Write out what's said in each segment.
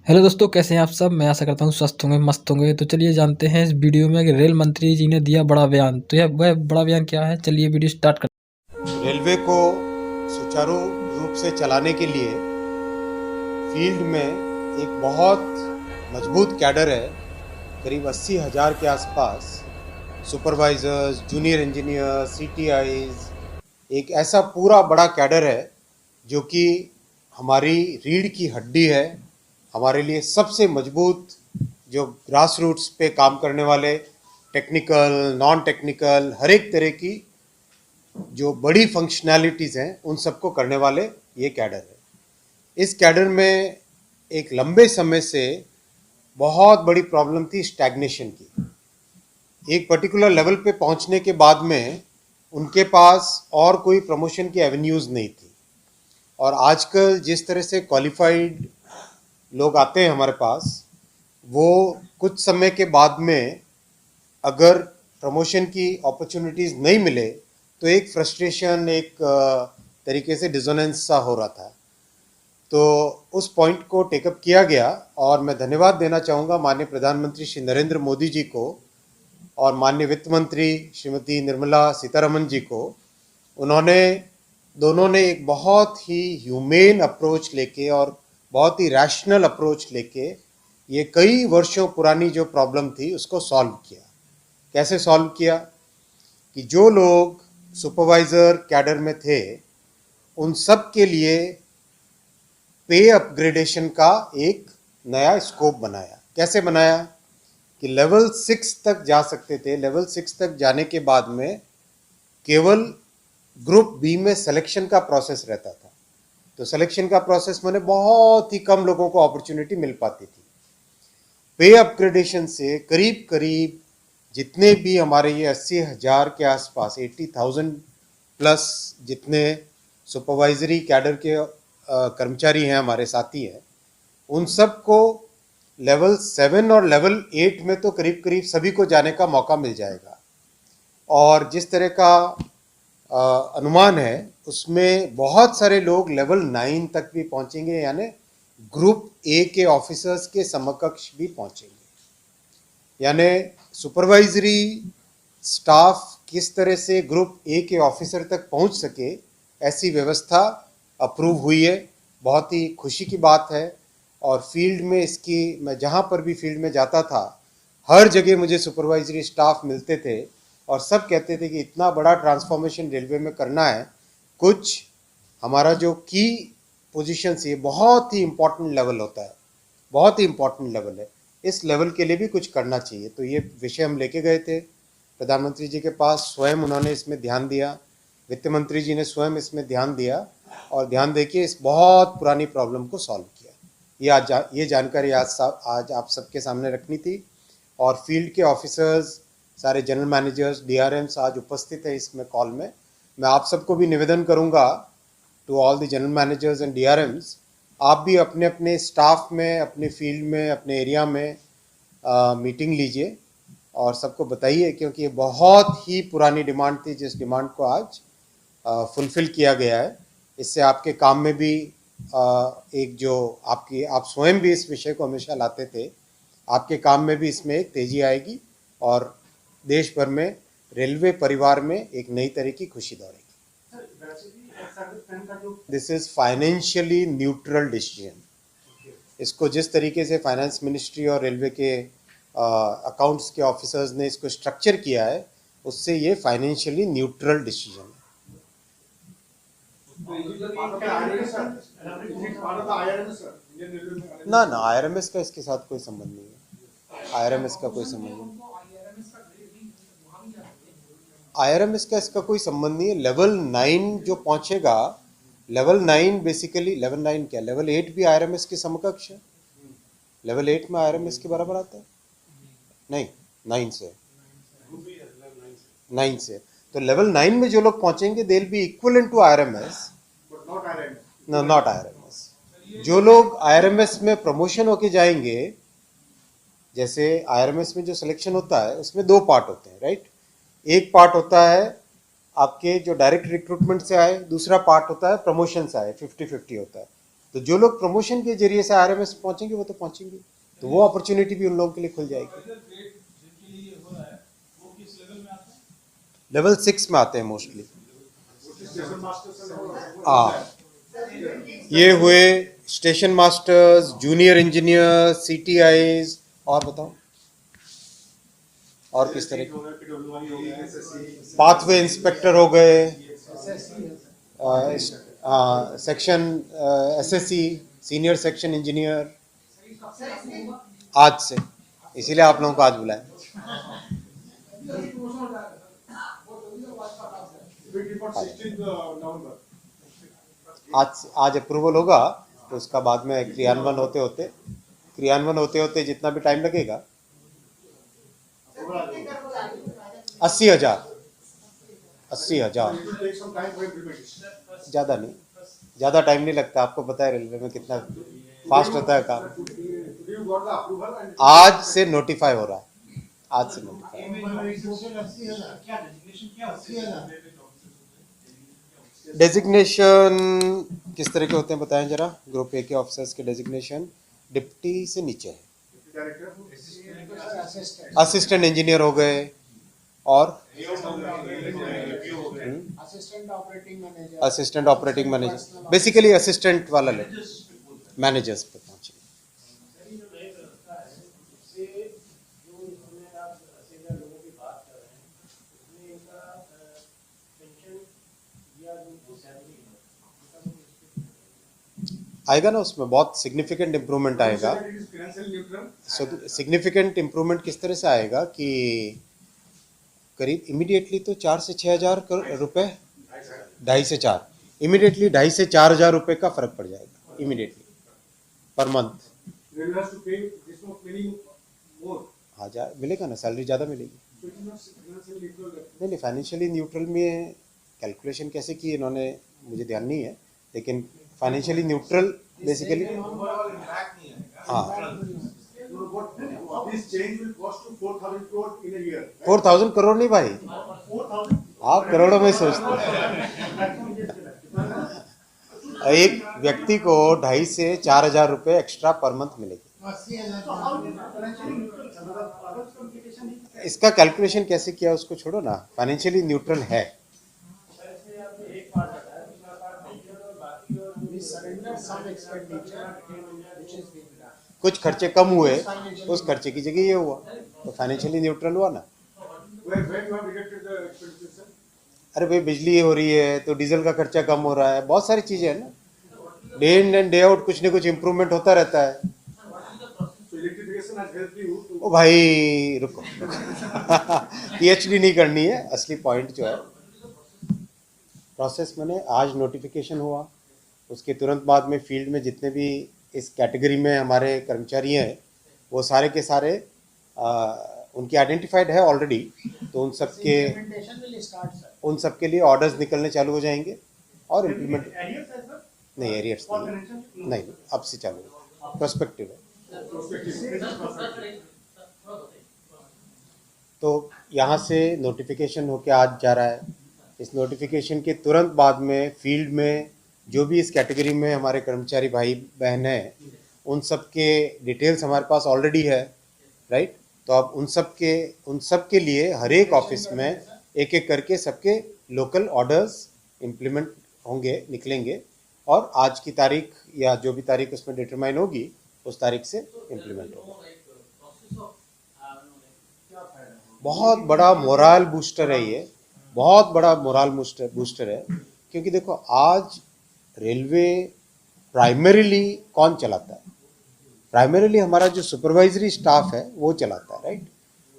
Hello दोस्तों, कैसे हैं आप सब। मैं आशा करता हूँ स्वस्थ होंगे, मस्त होंगे। तो चलिए जानते हैं इस वीडियो में कि रेल मंत्री जी ने दिया बड़ा बयान। तो यह वह बड़ा बयान क्या है, चलिए वीडियो स्टार्ट करते रेलवे को सुचारू रूप से चलाने के लिए फील्ड में एक बहुत मजबूत कैडर है। करीब 80,000 के आसपास सुपरवाइजर्स, जूनियर इंजीनियर, सीटीआईज, एक ऐसा पूरा बड़ा कैडर है जो कि हमारी रीढ़ की हड्डी है। हमारे लिए सबसे मजबूत जो ग्रास रूट्स पे काम करने वाले, टेक्निकल, नॉन टेक्निकल, हर एक तरह की जो बड़ी फंक्शनैलिटीज़ हैं उन सबको करने वाले ये कैडर है। इस कैडर में एक लंबे समय से बहुत बड़ी प्रॉब्लम थी स्टैग्नेशन की। एक पर्टिकुलर लेवल पे पहुंचने के बाद में उनके पास और कोई प्रमोशन की एवेन्यूज़ नहीं थी। और आजकल जिस तरह से क्वालिफाइड लोग आते हैं हमारे पास, वो कुछ समय के बाद में अगर प्रमोशन की अपॉर्चुनिटीज़ नहीं मिले तो एक फ्रस्ट्रेशन, एक तरीके से डिसोनेंस सा हो रहा था। तो उस पॉइंट को टेकअप किया गया और मैं धन्यवाद देना चाहूँगा माननीय प्रधानमंत्री श्री नरेंद्र मोदी जी को और माननीय वित्त मंत्री श्रीमती निर्मला सीतारमन जी को। उन्होंने दोनों ने एक बहुत ही ह्यूमेन अप्रोच लेके और बहुत ही रैशनल अप्रोच लेके ये कई वर्षों पुरानी जो प्रॉब्लम थी उसको सॉल्व किया। कैसे सॉल्व किया कि जो लोग सुपरवाइज़र कैडर में थे उन सब के लिए पे अपग्रेडेशन का एक नया स्कोप बनाया। कैसे बनाया कि लेवल 6 तक जा सकते थे। लेवल 6 तक जाने के बाद में केवल ग्रुप बी में सिलेक्शन का प्रोसेस रहता था। तो सिलेक्शन का प्रोसेस मैंने बहुत ही कम लोगों को अपॉर्चुनिटी मिल पाती थी। पे अपग्रेडेशन से करीब करीब जितने भी हमारे ये 80,000 के आसपास 80,000 प्लस जितने सुपरवाइजरी कैडर के कर्मचारी हैं, हमारे साथी हैं, उन सब को लेवल 7 और लेवल 8 में तो करीब करीब सभी को जाने का मौका मिल जाएगा। और जिस तरह का अनुमान है उसमें बहुत सारे लोग लेवल 9 तक भी पहुंचेंगे, यानी ग्रुप ए के ऑफिसर्स के समकक्ष भी पहुंचेंगे। यानी सुपरवाइजरी स्टाफ किस तरह से ग्रुप ए के ऑफिसर तक पहुंच सके, ऐसी व्यवस्था अप्रूव हुई है। बहुत ही खुशी की बात है। और फील्ड में इसकी, मैं जहां पर भी फील्ड में जाता था हर जगह मुझे सुपरवाइजरी स्टाफ मिलते थे और सब कहते थे कि इतना बड़ा ट्रांसफॉर्मेशन रेलवे में करना है। कुछ हमारा जो की पोजीशन से बहुत ही इम्पोर्टेंट लेवल होता है, बहुत ही इम्पोर्टेंट लेवल है, इस लेवल के लिए भी कुछ करना चाहिए। तो ये विषय हम लेके गए थे प्रधानमंत्री जी के पास। स्वयं उन्होंने इसमें ध्यान दिया, वित्त मंत्री जी ने स्वयं इसमें ध्यान दिया और ध्यान देके इस बहुत पुरानी प्रॉब्लम को सॉल्व किया। ये जानकारी आज आप सबके सामने रखनी थी। और फील्ड के ऑफिसर्स, सारे जनरल मैनेजर्स, डीआरएम्स आज उपस्थित है इसमें कॉल में। मैं आप सबको भी निवेदन करूंगा, to all the general managers and DRMs, आप भी अपने अपने स्टाफ में, अपने फील्ड में, अपने एरिया में मीटिंग लीजिए और सबको बताइए, क्योंकि ये बहुत ही पुरानी डिमांड थी जिस डिमांड को आज फुलफ़िल किया गया है। इससे आपके काम में भी एक जो आप स्वयं भी इस विषय को हमेशा लाते थे, आपके काम में भी इसमें एक तेज़ी आएगी और देश भर में रेलवे परिवार में एक नई तरह की खुशी दौड़ेगी। This is financially neutral decision. इसको जिस तरीके से फाइनेंस मिनिस्ट्री और रेलवे के अकाउंट्स के ऑफिसर्स ने इसको स्ट्रक्चर किया है, उससे ये फाइनेंशियली न्यूट्रल डिसीजन है। ना ना, आईआरएमएस का इसके साथ कोई संबंध नहीं है। आईआरएमएस का कोई संबंध नहीं, आईआरएमएस का इसका कोई संबंध नहीं है। लेवल 9 जो पहुंचेगा, लेवल 9 बेसिकली, लेवल 9 क्या, लेवल 8 भी आईआरएमएस के समकक्ष है। लेवल 8 में आईआरएमएस के बराबर आता है? नहीं, 9 से, 9 से। तो लेवल 9 में जो लोग पहुंचेंगे they will be equivalent to IRMS, not IRMS. जो लोग आईआरएमएस में प्रमोशन होके जाएंगे, जैसे आईआरएमएस में जो सिलेक्शन होता है उसमें दो पार्ट होते हैं, राइट। एक पार्ट होता है आपके जो डायरेक्ट रिक्रूटमेंट से आए, दूसरा पार्ट होता है प्रमोशन से आए, 50-50 होता है। तो जो लोग प्रमोशन के जरिए से आरएमएस पहुंचेंगे वो तो पहुंचेंगे, तो वो अपॉर्चुनिटी भी उन लोगों के लिए खुल जाएगी। लेवल 6 में आते हैं मोस्टली। हाँ, ये हुए स्टेशन मास्टर्स, जूनियर इंजीनियर, सीटीआईज, और बताओ और किस तरह के, पाथवे इंस्पेक्टर हो गए, section SSC, senior section engineer, आज से, इसीलिए आप लोगों को आज बुलाया। आज अप्रूवल होगा तो उसका बाद में क्रियान्वयन होते होते जितना भी टाइम लगेगा, 80,000 ज़्यादा नहीं, ज़्यादा टाइम नहीं लगता। आपको पता है रेलवे में कितना फास्ट होता है काम। आज से नोटिफाई हो रहा है, आज से नोटिफाई। डेजिग्नेशन किस तरह के होते हैं बताएं जरा। ग्रुप ए के ऑफिसर्स के डेजिग्नेशन डिप्टी से नीचे है, असिस्टेंट इंजीनियर हो गए, और assistant operating manager, basically assistant वाला लेवल, मैनेजर्स पे पहुंचे। आएगा ना, उसमें बहुत सिग्निफिकेंट इम्प्रूवमेंट आएगा। सिग्निफिकेंट इम्प्रूवमेंट किस तरह से आएगा कि करीब इमीडिएटली तो 4 से 6,000 रुपए, 2.5 से 4, इमीडिएटली 2.5 से 4,000 रुपए का फर्क पड़ जाएगा इमीडिएटली पर मंथ। हाँ, मिलेगा ना, सैलरी ज़्यादा मिलेगी। नहीं, फाइनेंशियली न्यूट्रल में कैलकुलेशन कैसे की इन्होंने मुझे ध्यान नहीं है, लेकिन फाइनेंशियली न्यूट्रल बेसिकली, हाँ, 4,000 करोड़ नहीं भाई, आप करोड़ों में सोचते हैं। एक व्यक्ति को 2.5 से 4,000 रुपए एक्स्ट्रा पर मंथ मिलेगी। इसका कैलकुलेशन कैसे किया उसको छोड़ो ना, फाइनेंशियली न्यूट्रल है। कुछ खर्चे कम हुए, उस खर्चे की जगह ये हुआ, तो फाइनेंशियली न्यूट्रल हुआ ना। अरे भाई, बिजली हो रही है तो डीजल का खर्चा कम हो रहा है, बहुत सारी चीजें हैं ना, day in and day out कुछ न कुछ इम्प्रूवमेंट होता रहता है। ओ भाई रुको पीएचडी नहीं करनी है, असली पॉइंट जो है प्रोसेस मैंने आज नोटिफिकेशन हुआ, उसके तुरंत बाद में फील्ड में जितने भी इस कैटेगरी में हमारे कर्मचारी हैं वो सारे के सारे उनकी आइडेंटिफाइड है ऑलरेडी, तो उन सब के लिए ऑर्डर्स निकलने चालू हो जाएंगे और इम्प्लीमेंट नहीं, एरियर्स नहीं, अब से चालू प्रोस्पेक्टिव है। तो यहाँ से नोटिफिकेशन होके आज जा रहा है। इस नोटिफिकेशन के तुरंत बाद में फील्ड में जो भी इस कैटेगरी में हमारे कर्मचारी भाई बहन हैं उन सब के डिटेल्स हमारे पास ऑलरेडी है, राइट। तो अब उन सब के लिए हर एक ऑफिस में एक एक करके सबके लोकल ऑर्डर्स इम्प्लीमेंट होंगे, निकलेंगे, और आज की तारीख या जो भी तारीख उसमें डिटरमाइन होगी उस तारीख से इम्प्लीमेंट होगा। बहुत बड़ा मोरल बूस्टर है ये, बहुत बड़ा मोरल बूस्टर है, क्योंकि देखो आज रेलवे प्राइमरीली कौन चलाता है? प्राइमरीली हमारा जो सुपरवाइजरी स्टाफ है वो चलाता है, राइट।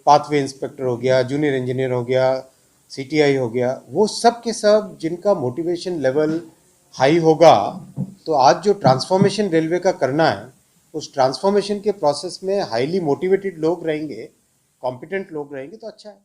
पाथवे इंस्पेक्टर हो गया, जूनियर इंजीनियर हो गया, सीटीआई हो गया, वो सब के सब जिनका मोटिवेशन लेवल हाई होगा, तो आज जो ट्रांसफॉर्मेशन रेलवे का करना है उस ट्रांसफॉर्मेशन के प्रोसेस में हाईली मोटिवेटेड लोग रहेंगे, कॉम्पिटेंट लोग रहेंगे, तो अच्छा है।